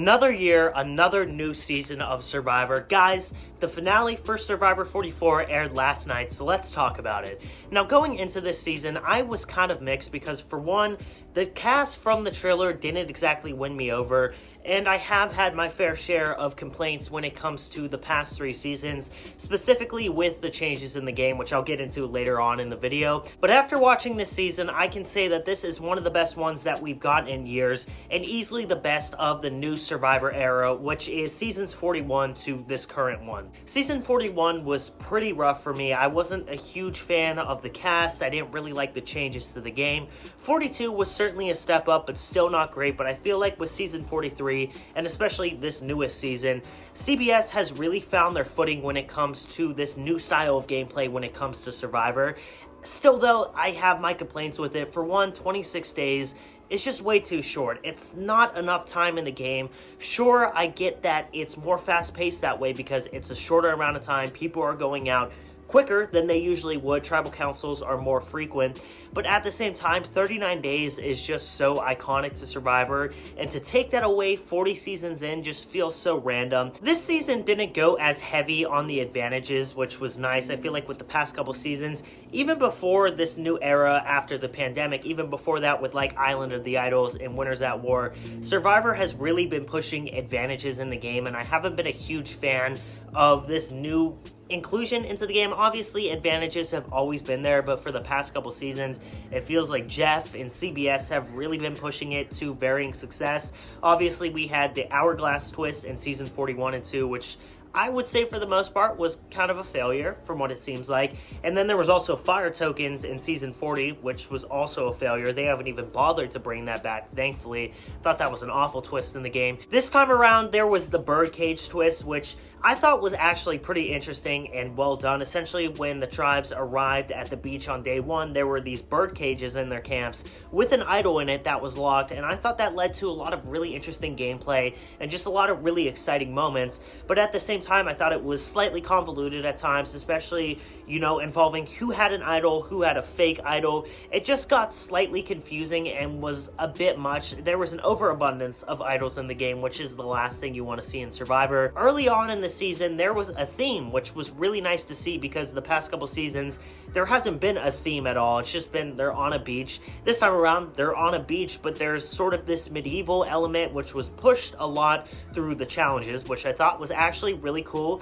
Another year, another new season of Survivor. Guys, the finale for Survivor 44 aired last night, so let's talk about it. Now, going into this season, I was kind of mixed because, for one, the cast from the trailer didn't exactly win me over, and I have had my fair share of complaints when it comes to the past 3 seasons, specifically with the changes in the game, which I'll get into later on in the video. But after watching this season, I can say that this is one of the best ones that we've gotten in years, and easily the best of the new Survivor era, which is seasons 41 to this current one. Season 41 was pretty rough for me. I wasn't a huge fan of the cast. I didn't really like the changes to the game. 42 was certainly a step up, but still not great. But I feel like with season 43, and especially this newest season, CBS has really found their footing when it comes to this new style of gameplay when it comes to Survivor. Still though, I have my complaints with it. For one, 26 days. It's just way too short. It's not enough time in the game. Sure, I get that it's more fast-paced that way because it's a shorter amount of time. People are going out quicker than they usually would. Tribal councils are more frequent. But at the same time, 39 days is just so iconic to Survivor. And to take that away 40 seasons in just feels so random. This season didn't go as heavy on the advantages, which was nice. I feel like with the past couple seasons, even before this new era after the pandemic, even before that with like Island of the Idols and Winners at War, Survivor has really been pushing advantages in the game. And I haven't been a huge fan of this new inclusion into the game. Obviously, advantages have always been there, but for the past couple seasons, it feels like Jeff and CBS have really been pushing it to varying success. Obviously, we had the Hourglass twist in season 41 and 2, which I would say for the most part was kind of a failure from what it seems like. And then there was also fire tokens in season 40, which was also a failure. They haven't even bothered to bring that back, thankfully. Thought that was an awful twist in the game. This time around, there was the birdcage twist, which I thought was actually pretty interesting and well done. Essentially, when the tribes arrived at the beach on day 1, there were these bird cages in their camps with an idol in it that was locked, and I thought that led to a lot of really interesting gameplay and just a lot of really exciting moments. But at the same time, I thought it was slightly convoluted at times, especially, you know, involving who had an idol, who had a fake idol. It just got slightly confusing and was a bit much. There was an overabundance of idols in the game, which is the last thing you want to see in Survivor. Early on in the season, there was a theme, which was really nice to see because the past couple seasons, there hasn't been a theme at all. It's just been they're on a beach. This time around, they're on a beach, but there's sort of this medieval element, which was pushed a lot through the challenges, which I thought was actually really cool.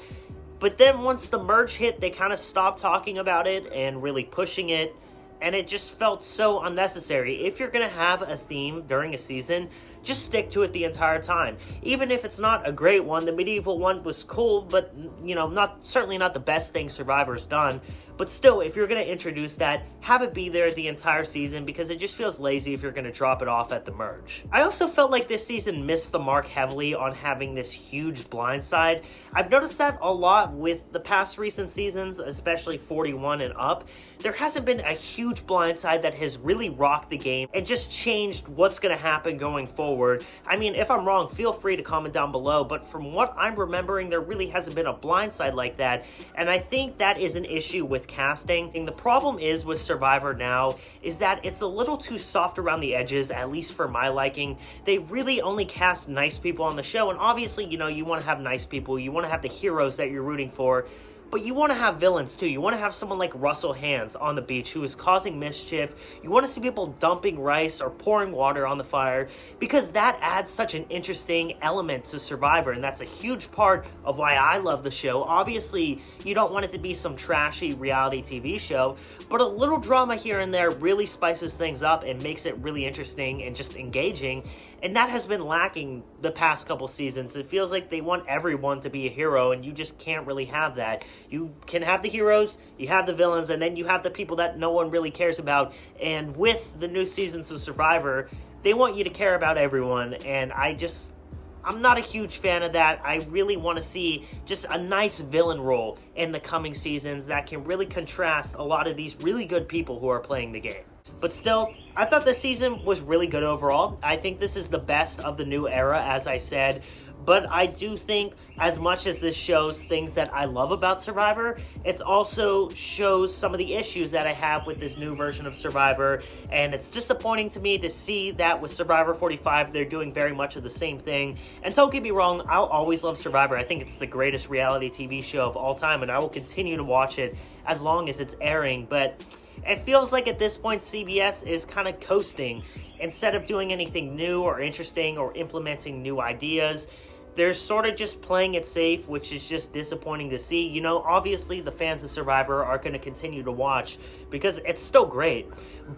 But then once the merge hit, they kind of stopped talking about it and really pushing it, and it just felt so unnecessary. If you're going to have a theme during a season, just stick to it the entire time. Even if it's not a great one, the medieval one was cool, but, you know, certainly not the best thing Survivor's done. But still, if you're going to introduce that, have it be there the entire season because it just feels lazy if you're going to drop it off at the merge. I also felt like this season missed the mark heavily on having this huge blind side. I've noticed that a lot with the past recent seasons, especially 41 and up. There hasn't been a huge blind side that has really rocked the game and just changed what's going to happen going forward. I mean, if I'm wrong, feel free to comment down below, but from what I'm remembering, there really hasn't been a blind side like that, and I think that is an issue with casting. And the problem is with Survivor now is that it's a little too soft around the edges, at least for my liking. They really only cast nice people on the show, and obviously, you know, you want to have nice people, you want to have the heroes that you're rooting for, but you want to have villains too. You want to have someone like Russell Hands on the beach who is causing mischief. You want to see people dumping rice or pouring water on the fire because that adds such an interesting element to Survivor, and that's a huge part of why I love the show. Obviously, you don't want it to be some trashy reality TV show, but a little drama here and there really spices things up and makes it really interesting and just engaging, and that has been lacking the past couple seasons. It feels like they want everyone to be a hero, and you just can't really have that. You can have the heroes, you have the villains, and then you have the people that no one really cares about. And with the new seasons of Survivor, they want you to care about everyone, and I'm not a huge fan of that. I really want to see just a nice villain role in the coming seasons that can really contrast a lot of these really good people who are playing the game. But still, I thought this season was really good overall. I think this is the best of the new era, as I said. But I do think, as much as this shows things that I love about Survivor, it also shows some of the issues that I have with this new version of Survivor, and it's disappointing to me to see that with Survivor 45 they're doing very much of the same thing. And don't get me wrong, I'll always love Survivor. I think it's the greatest reality TV show of all time, and I will continue to watch it as long as it's airing, but it feels like at this point CBS is kind of coasting. Instead of doing anything new or interesting or implementing new ideas, they're sort of just playing it safe, which is just disappointing to see. You know, obviously the fans of Survivor are going to continue to watch because it's still great.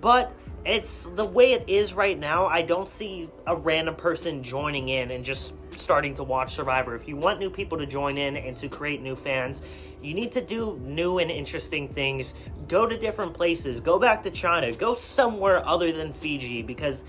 But it's the way it is right now. I don't see a random person joining in and just starting to watch Survivor. If you want new people to join in and to create new fans, you need to do new and interesting things. Go to different places. Go back to China. Go somewhere other than Fiji, because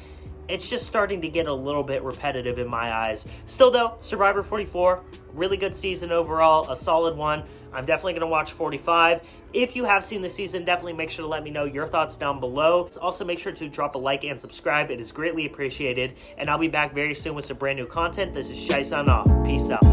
it's just starting to get a little bit repetitive in my eyes. Still though, Survivor 44, really good season overall, a solid one. I'm definitely going to watch 45. If you have seen the season, definitely make sure to let me know your thoughts down below. Also, make sure to drop a like and subscribe. It is greatly appreciated. And I'll be back very soon with some brand new content. This is Shai signing off. Peace out.